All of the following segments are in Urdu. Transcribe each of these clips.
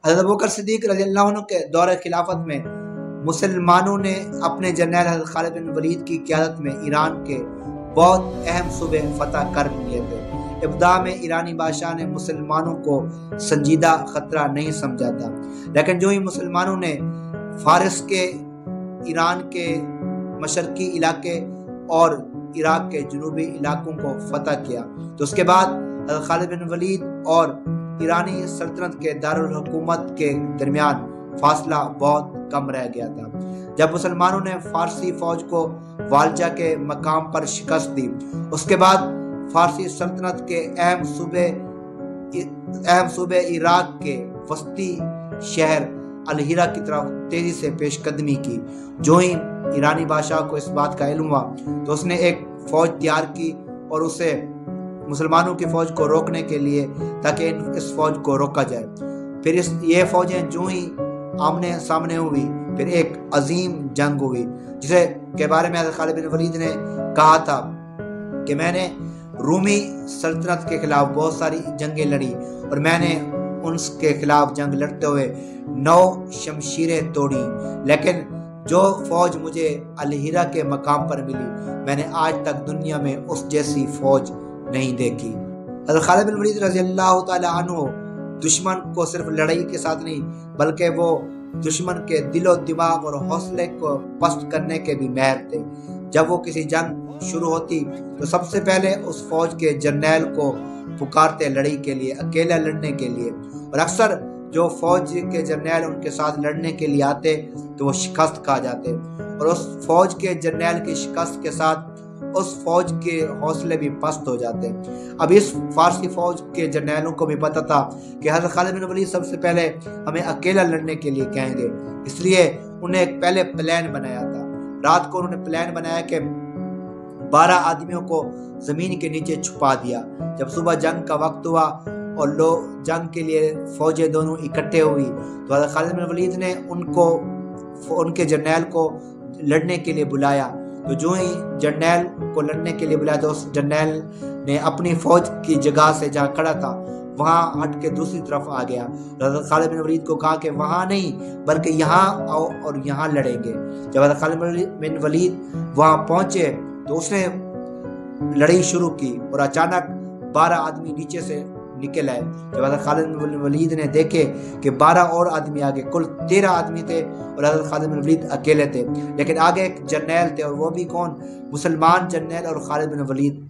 حضرت ابوبکر صدیق رضی اللہ عنہ کے دور خلافت میں مسلمانوں نے اپنے جرنیل حضرت خالد بن ولید کی قیادت میں ایران کے بہت اہم صوبے فتح کر لیے تھے۔ ابتدا میں ایرانی بادشاہ نے مسلمانوں کو سنجیدہ خطرہ نہیں سمجھا تھا، لیکن جو ہی مسلمانوں نے فارس کے، ایران کے مشرقی علاقے اور عراق کے جنوبی علاقوں کو فتح کیا تو اس کے بعد حضرت خالد بن ولید اور ایرانی سلطنت کے دارالحکومت کے درمیان فاصلہ بہت کم رہ گیا تھا۔ جب مسلمانوں نے فارسی فوج کو والجہ کے مقام پر شکست دی، اس کے بعد فارسی سلطنت کے اہم صوبے عراق کے وسطی شہر الہیرا کی طرف تیزی سے پیش قدمی کی۔ جو ہی ایرانی بادشاہ کو اس بات کا علم ہوا تو اس نے ایک فوج تیار کی اور اسے مسلمانوں کی فوج کو روکنے کے لیے، تاکہ اس فوج کو روکا جائے۔ پھر یہ فوجیں جو ہی آمنے سامنے ہوئی، پھر ایک عظیم جنگ ہوئی، جسے کے بارے میں حضرت خالد بن ولید نے کہا تھا کہ میں نے رومی سلطنت کے خلاف بہت ساری جنگیں لڑی اور میں نے ان کے خلاف جنگ لڑتے ہوئے 9 شمشیریں توڑی، لیکن جو فوج مجھے الہیرا کے مقام پر ملی، میں نے آج تک دنیا میں اس جیسی فوج نہیں دیکھی۔ حضرت خالد بن ولید رضی اللہ تعالی عنہ دشمن کو صرف لڑائی کے ساتھ نہیں، بلکہ وہ دشمن کے دل و دماغ اور حوصلے کو پست کرنے کے بھی ماہر تھے۔ جب وہ کسی جنگ شروع ہوتی تو سب سے پہلے اس فوج کے جرنیل کو پکارتے لڑائی کے لیے، اکیلا لڑنے کے لیے، اور اکثر جو فوج کے جرنیل ان کے ساتھ لڑنے کے لیے آتے تو وہ شکست کھا جاتے، اور اس فوج کے جرنیل کی شکست کے ساتھ اس فوج کے حوصلے بھی پست ہو جاتے۔ اب اس فارسی فوج کے جرنیلوں کو بھی پتا تھا کہ حضرت خالد بن ولید سب سے پہلے ہمیں اکیلا لڑنے کے لیے کہیں گے، اس لیے انہیں ایک پہلے پلان بنایا تھا۔ رات کو انہوں نے پلان بنایا کہ 12 آدمیوں کو زمین کے نیچے چھپا دیا۔ جب صبح جنگ کا وقت ہوا اور لوگ جنگ کے لیے فوجیں دونوں اکٹھے ہوئی تو حضرت خالد بن ولید نے ان کے جرنیل کو لڑنے کے لیے بلایا۔ تو جو ہی جرنیل کو لڑنے کے لیے بلایا تو اس جرنیل نے اپنی فوج کی جگہ سے جہاں کھڑا تھا وہاں ہٹ کے دوسری طرف آ گیا۔ حضرت خالد بن ولید کو کہا کہ وہاں نہیں بلکہ یہاں آؤ اور یہاں لڑیں گے۔ جب حضرت خالد بن ولید وہاں پہنچے تو اس نے لڑائی شروع کی اور اچانک 12 آدمی نیچے سے نکل آئے۔ جب حضرت خالد بن ولید نے دیکھے کہ 12 اور آدمی آگے، کل 13 آدمی تھے اور حضرت خالد بن ولید اکیلے تھے، لیکن آگے ایک جرنیل تھے اور وہ بھی کون؟ مسلمان جرنیل اور خالد بن ولید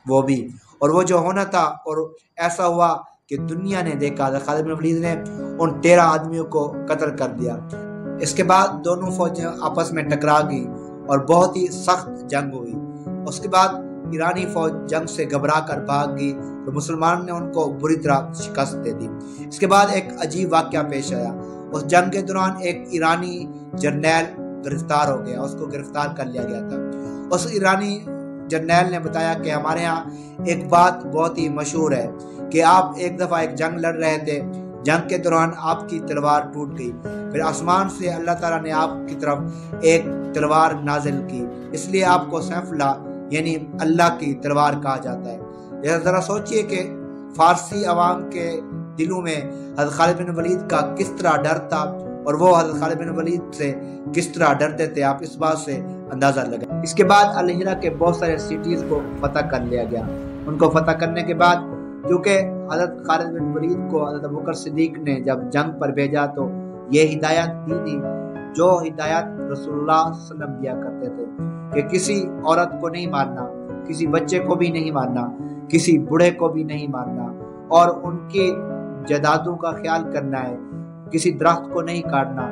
وہ بھی، اور وہ جو ہونا تھا، اور ایسا ہوا کہ دنیا نے دیکھا حضرت خالد بن ولید نے ان 13 آدمیوں کو قتل کر دیا۔ اس کے بعد دونوں فوجیں آپس میں ٹکرا گئی اور بہت ہی سخت جنگ ہوئی۔ اس کے بعد ایرانی فوج جنگ سے گھبرا کر بھاگ گئی تو مسلمان نے ان کو بری طرح شکست دے دی۔ اس کے بعد ایک عجیب واقعہ پیش آیا۔ اس جنگ کے دوران ایک ایرانی جرنیل گرفتار ہو گیا، اس کو گرفتار کر لیا گیا تھا۔ اس ایرانی جرنیل نے بتایا کہ ہمارے ہاں ایک بات بہت ہی مشہور ہے کہ آپ ایک دفعہ ایک جنگ لڑ رہے تھے، جنگ کے دوران آپ کی تلوار ٹوٹ گئی، پھر آسمان سے اللہ تعالیٰ نے آپ کی طرف ایک تلوار نازل کی، اس لیے آپ کو سیف اللہ یعنی اللہ کی تلوار کہا جاتا ہے۔ ذرا سوچئے کہ فارسی عوام کے دلوں میں حضرت خالد بن ولید کا کس طرح ڈر تھا اور وہ حضرت خالد بن ولید سے کس طرح ڈرتے تھے، آپ اس بات سے اندازہ لگائیں۔ اس کے بعد الہیرا کے بہت سارے سٹیز کو فتح کر لیا گیا۔ ان کو فتح کرنے کے بعد کیونکہ حضرت خالد بن ولید کو حضرت ابوبکر صدیق نے جب جنگ پر بھیجا تو یہ ہدایت دی تھی جو ہدایت رسول اللہ صلی اللہ علیہ وسلم دیا کرتے تھے کہ کسی عورت کو نہیں مارنا، کسی بچے کو بھی نہیں مارنا، کسی بوڑھے کو بھی نہیں مارنا، اور ان کی جائیدادوں کا خیال کرنا ہے، کسی درخت کو نہیں کاٹنا،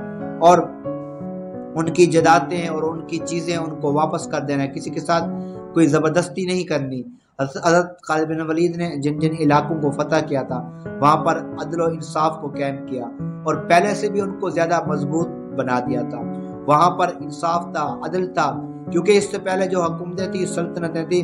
اور ان کی جائیدادیں اور ان کی چیزیں ان کو واپس کر دینا ہے، کسی کے ساتھ کوئی زبردستی نہیں کرنی۔ حضرت خالد بن ولید نے جن جن علاقوں کو فتح کیا تھا وہاں پر عدل و انصاف کو قائم کیا اور پہلے سے بھی ان کو زیادہ مضبوط بنا دیا تھا۔ وہاں پر انصاف تھا، عدل تھا، کیونکہ اس سے پہلے جو حکومتیں تھیں، سلطنتیں تھیں،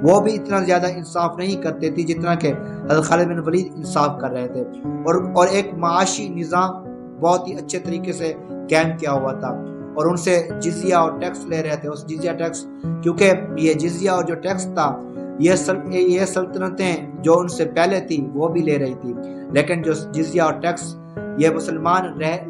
وہ بھی اتنا زیادہ انصاف نہیں کرتے تھے جتنا کہ حضرت خالد بن ولید انصاف کر رہے تھے، اور ایک معاشی نظام بہت ہی اچھے طریقے سے قائم کیا ہوا تھا، اور ان سے جزیہ اور ٹیکس لے رہے تھے۔ اس جزیہ ٹیکس، کیونکہ یہ جزیہ اور جو ٹیکس تھا یہ سلطنتیں جو ان سے پہلے تھی وہ بھی لے رہی تھی، لیکن جو جزیہ اور ٹیکس یہ مسلمان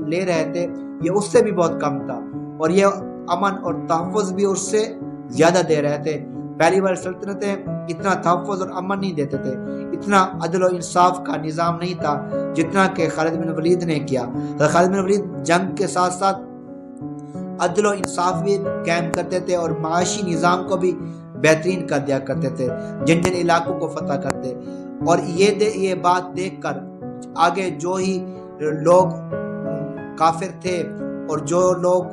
لے رہے تھے یہ اس سے بھی بہت کم تھا، اور یہ امن اور تحفظ بھی اس سے زیادہ دے رہے تھے۔ پہلی بار سلطنتیں اتنا تحفظ اور امن نہیں دیتے تھے، اتنا عدل و انصاف کا نظام نہیں تھا جتنا کہ خالد بن ولید نے کیا۔ خالد بن ولید جنگ کے ساتھ ساتھ عدل و انصاف بھی قائم کرتے تھے اور معاشی نظام کو بھی بہترین کر دیا کرتے تھے، جن جن علاقوں کو فتح کرتے۔ اور یہ بات دیکھ کر آگے جو ہی لوگ کافر تھے اور جو لوگ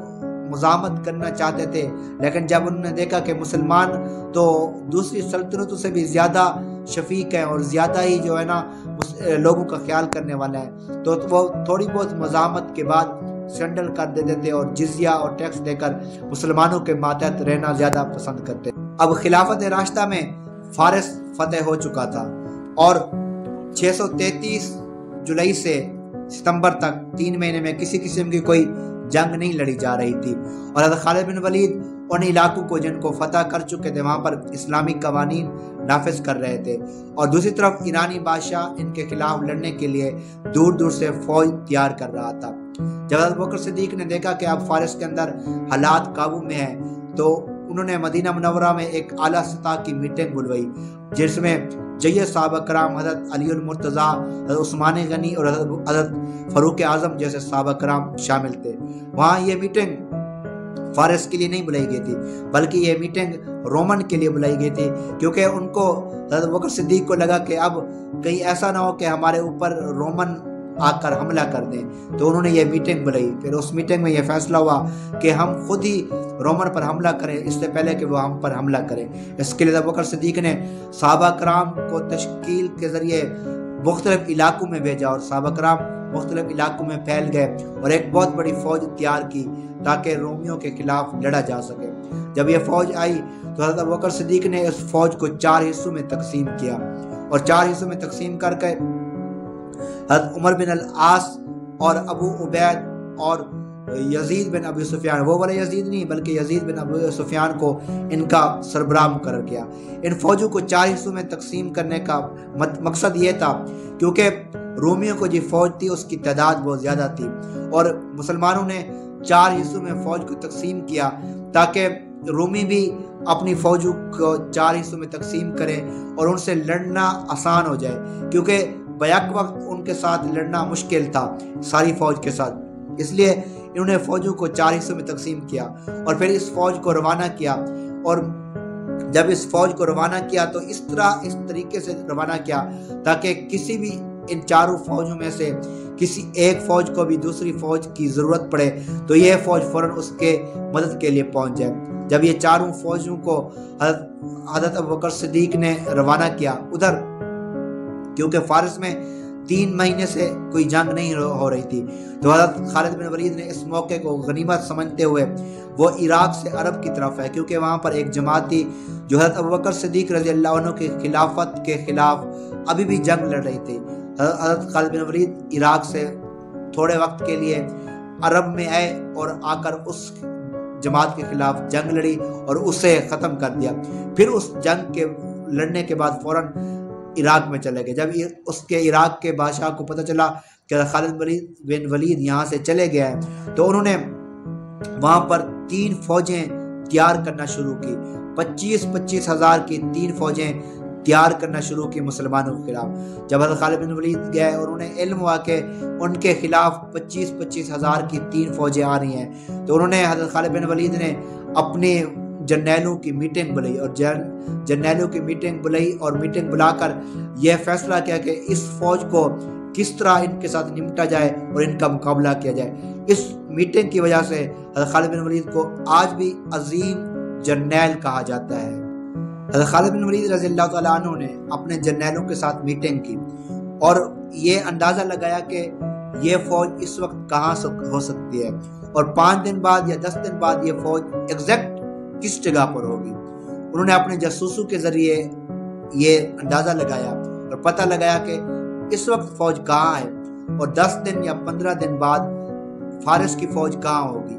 مزاحمت کرنا چاہتے تھے، لیکن جب انہوں نے دیکھا کہ مسلمان تو دوسری سلطنتوں سے بھی زیادہ شفیق ہیں اور زیادہ ہی جو ہے نا لوگوں کا خیال کرنے والا ہے، تو وہ تھوڑی بہت مزاحمت کے بعد سرنڈر کر دیتے تھے اور جزیہ اور ٹیکس دے کر مسلمانوں کے ماتحت رہنا زیادہ پسند کرتے۔ اب خلافت راشدہ میں فارس فتح ہو چکا تھا اور 633 جولائی سے ستمبر تک 3 مہینے میں کسی قسم کی کوئی جنگ نہیں لڑی جا رہی تھی، اور حضرت خالد بن ولید ان علاقوں کو جن کو فتح کر چکے تھے وہاں پر اسلامی قوانین نافذ کر رہے تھے، اور دوسری طرف ایرانی بادشاہ ان کے خلاف لڑنے کے لیے دور دور سے فوج تیار کر رہا تھا۔ جب حضرت بکر صدیق نے دیکھا کہ اب فارس کے اندر حالات قابو میں ہیں تو انہوں نے مدینہ منورہ میں ایک اعلیٰ سطح کی میٹنگ بلوائی، جس میں جیت صحابہ کرام حضرت علی المرتضیٰ، حضرت عثمان غنی اور حضرت فاروق اعظم جیسے صحابہ کرام شامل تھے۔ وہاں یہ میٹنگ فارس کے لیے نہیں بلائی گئی تھی بلکہ یہ میٹنگ رومن کے لیے بلائی گئی تھی، کیونکہ ان کو حضرت بکر صدیق کو لگا کہ اب کہیں ایسا نہ ہو کہ ہمارے اوپر رومن آ کر حملہ کر دیں، تو انہوں نے یہ میٹنگ بلائی۔ پھر اس میٹنگ میں یہ فیصلہ ہوا کہ ہم خود ہی رومن پر حملہ کریں اس سے پہلے کہ وہ ہم پر حملہ کریں۔ اس کے لیے ابو بکر صدیق نے صحابہ کرام کو تشکیل کے ذریعے مختلف علاقوں میں بھیجا، اور صحابہ کرام مختلف علاقوں میں پھیل گئے اور ایک بہت بڑی فوج تیار کی تاکہ رومیوں کے خلاف لڑا جا سکے۔ جب یہ فوج آئی تو حضرت ابو بکر صدیق نے اس فوج کو 4 حصوں میں تقسیم کیا، اور 4 حصوں میں تقسیم کر کے حضرت عمر بن العاص اور ابو عبید اور یزید بن ابی سفیان، وہ والا یزید نہیں بلکہ یزید بن ابی سفیان کو ان کا سربراہ مقرر کیا۔ ان فوجوں کو 4 حصوں میں تقسیم کرنے کا مقصد یہ تھا کیونکہ رومیوں کو جو فوج تھی اس کی تعداد بہت زیادہ تھی، اور مسلمانوں نے 4 حصوں میں فوج کو تقسیم کیا تاکہ رومی بھی اپنی فوجوں کو 4 حصوں میں تقسیم کریں اور ان سے لڑنا آسان ہو جائے، کیونکہ بیک وقت ان کے ساتھ لڑنا مشکل تھا ساری فوج کے ساتھ۔ اس لیے انہوں نے فوجوں کو 4 حصوں میں تقسیم کیا اور پھر اس فوج کو روانہ کیا، اور جب اس فوج کو روانہ کیا تو اس طریقے سے روانہ کیا تاکہ کسی بھی ان 4 فوجوں میں سے کسی ایک فوج کو بھی دوسری فوج کی ضرورت پڑے تو یہ فوج فوراً اس کے مدد کے لیے پہنچ جائے۔ جب یہ 4 فوجوں کو حضرت ابوبکر صدیق نے روانہ کیا ادھر، کیونکہ فارس میں 3 مہینے سے کوئی جنگ نہیں ہو رہی تھی، تو حضرت خالد بن ولید نے اس موقع کو غنیمت سمجھتے ہوئے وہ عراق سے عرب کی طرف ہے، کیونکہ وہاں پر ایک جماعت تھی جو حضرت ابوبکر صدیق رضی اللہ عنہ کی خلافت کے خلاف ابھی بھی جنگ لڑ رہی تھی۔ حضرت خالد بن ولید عراق سے تھوڑے وقت کے لیے عرب میں آئے اور آ کر اس جماعت کے خلاف جنگ لڑی اور اسے ختم کر دیا۔ پھر اس جنگ کے لڑنے کے بعد فوراً عراق میں چلے گئے۔ جب اس کے عراق کے بادشاہ کو پتہ چلا کہ خالد بن ولید یہاں سے چلے گیا ہے تو انہوں نے وہاں پر 3 فوجیں تیار کرنا شروع کی، 25 ہزار کی 3 فوجیں تیار کرنا شروع کی مسلمانوں کے خلاف۔ جب حضرت خالد بن ولید گئے اور انہیں علم ہوا کہ ان کے خلاف 25 ہزار کی 3 فوجیں آ رہی ہیں تو انہوں نے حضرت خالد بن ولید نے اپنے جرنیلوں کی میٹنگ بلائی اور جرنیلوں کی میٹنگ بلائی اور میٹنگ بلا کر یہ فیصلہ کیا کہ اس فوج کو کس طرح ان کے ساتھ نمٹا جائے اور ان کا مقابلہ کیا جائے۔ اس میٹنگ کی وجہ سے حضرت خالد بن ولید کو آج بھی عظیم جرنیل کہا جاتا ہے۔ حضرت خالد بن ولید رضی اللہ تعالیٰ عنہ نے اپنے جرنیلوں کے ساتھ میٹنگ کی اور یہ اندازہ لگایا کہ یہ فوج اس وقت کہاں ہو سکتی ہے اور 5 دن بعد یا 10 دن بعد یہ فوج ایگزیکٹ کس جگہ پر ہوگی۔ انہوں نے اپنے جاسوسوں کے ذریعے یہ اندازہ لگایا اور پتہ لگایا کہ اس وقت فوج کہاں ہے اور 10 دن یا 15 دن بعد فارس کی فوج کہاں ہوگی۔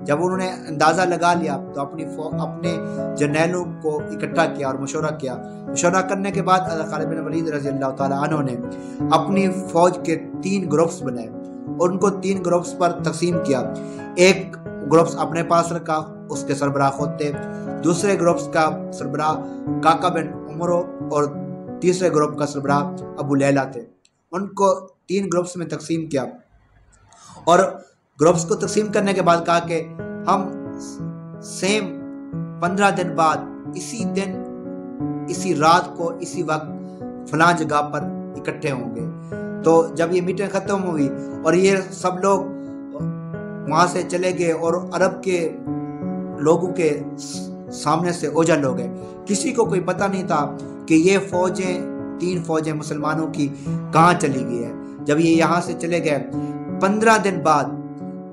جب انہوں نے اندازہ لگا لیا تو اپنے جرنیلوں کو اکٹھا کیا اور مشورہ کیا۔ مشورہ کرنے کے بعد حضرت خالد بن ولید رضی اللہ تعالیٰ عنہ نے اپنی فوج کے 3 گروپس بنائے اور ان کو 3 گروپس پر تقسیم کیا۔ ایک گروپس اپنے پاس رکھا، اس کے سربراہ خود تھے، دوسرے گروپس کا سربراہ کاکا بن عمرو اور تیسرے گروپ کا سربراہ ابو لیلہ تھے۔ ان کو 3 گروپس میں تقسیم کیا اور گروپس کو تقسیم کرنے کے بعد کہا کہ ہم سیم 15 دن بعد اسی دن اسی رات کو اسی وقت فلاں جگہ پر اکٹھے ہوں گے۔ تو جب یہ میٹنگ ختم ہوئی اور یہ سب لوگ وہاں سے چلے گئے اور عرب کے لوگوں کے سامنے سے اوجھل ہو گئے، کسی کو کوئی پتہ نہیں تھا کہ یہ فوجیں 3 فوجیں مسلمانوں کی کہاں چلی گئی ہے۔ جب یہ یہاں سے چلے گئے 15 دن بعد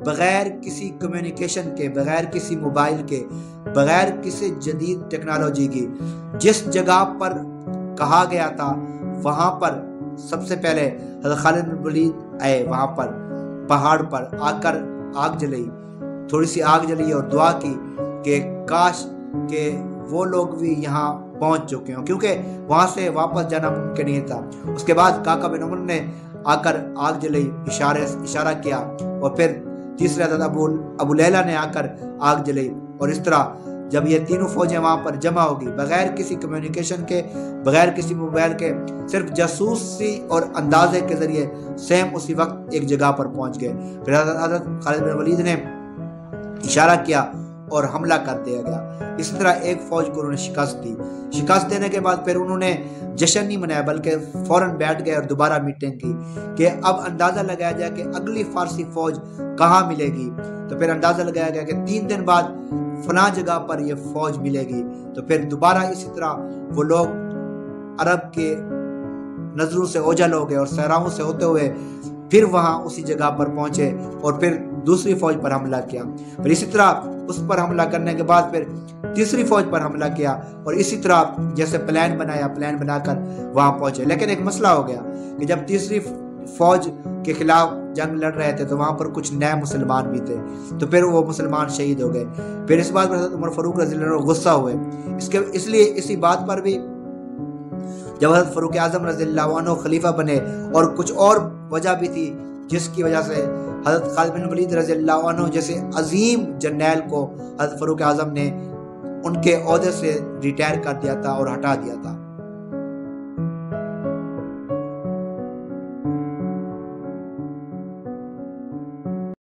بغیر کسی کمیونیکیشن کے، بغیر کسی موبائل کے، بغیر کسی جدید ٹیکنالوجی کی، جس جگہ پر کہا گیا تھا وہاں پر سب سے پہلے حضرت خالد بن ولید آئے، وہاں پر پہاڑ پر آ کر آگ جلائی، تھوڑی سی آگ جلائی اور دعا کی کہ کاش کہ وہ لوگ بھی یہاں پہنچ چکے ہوں، کیونکہ وہاں سے واپس جانا ممکن نہیں تھا۔ اس کے بعد کاکا بن عمر نے آ کر آگ جلائی، اشارہ کیا، اور پھر تیسرے حضرت ابو لیلہ نے آ کر آگ جلائی، اور اس طرح جب یہ تینوں فوجیں وہاں پر جمع ہوگی بغیر کسی کمیونیکیشن کے، بغیر کسی موبائل کے، صرف جاسوسی اور اندازے کے ذریعے سیم اسی وقت ایک جگہ پر پہنچ گئے۔ پھر حضرت خالد بن ولید نے اشارہ کیا اور حملہ کر دیا گیا۔ اسی طرح ایک فوج کو انہوں نے شکست دی۔ شکست دینے کے بعد پھر انہوں نے جشن نہیں منایا بلکہ فوراً بیٹھ گئے اور دوبارہ میٹنگ کی کہ اب اندازہ لگایا جائے کہ اگلی فارسی فوج کہاں ملے گی۔ تو پھر اندازہ لگایا گیا کہ 3 دن بعد فلاں جگہ پر یہ فوج ملے گی۔ تو پھر دوبارہ اسی طرح وہ لوگ عرب کے نظروں سے اوجھل ہو گئے اور صحراؤں سے ہوتے ہوئے پھر وہاں اسی جگہ پر پہنچے اور پھر دوسری فوج پر حملہ کیا۔ پھر اسی طرح اس پر حملہ کرنے کے بعد پھر تیسری فوج پر حملہ کیا اور اسی طرح جیسے پلان بنا کر وہاں پہنچے۔ لیکن ایک مسئلہ ہو گیا کہ جب تیسری فوج کے خلاف جنگ لڑ رہے تھے تو وہاں پر کچھ نئے مسلمان بھی تھے، تو پھر وہ مسلمان شہید ہو گئے۔ پھر اس بات پر حضرت عمر فاروق رضی اللہ عنہ غصہ ہوئے، اس لیے اسی بات پر بھی جب حضرت فاروق اعظم رضی اللہ عنہ خلیفہ بنے، اور کچھ اور وجہ بھی تھی جس کی وجہ سے حضرت خالد بن ولید رضی اللہ عنہ جیسے عظیم جرنیل کو حضرت فاروق اعظم نے ان کے عہدے سے ریٹائر کر دیا تھا اور ہٹا دیا تھا۔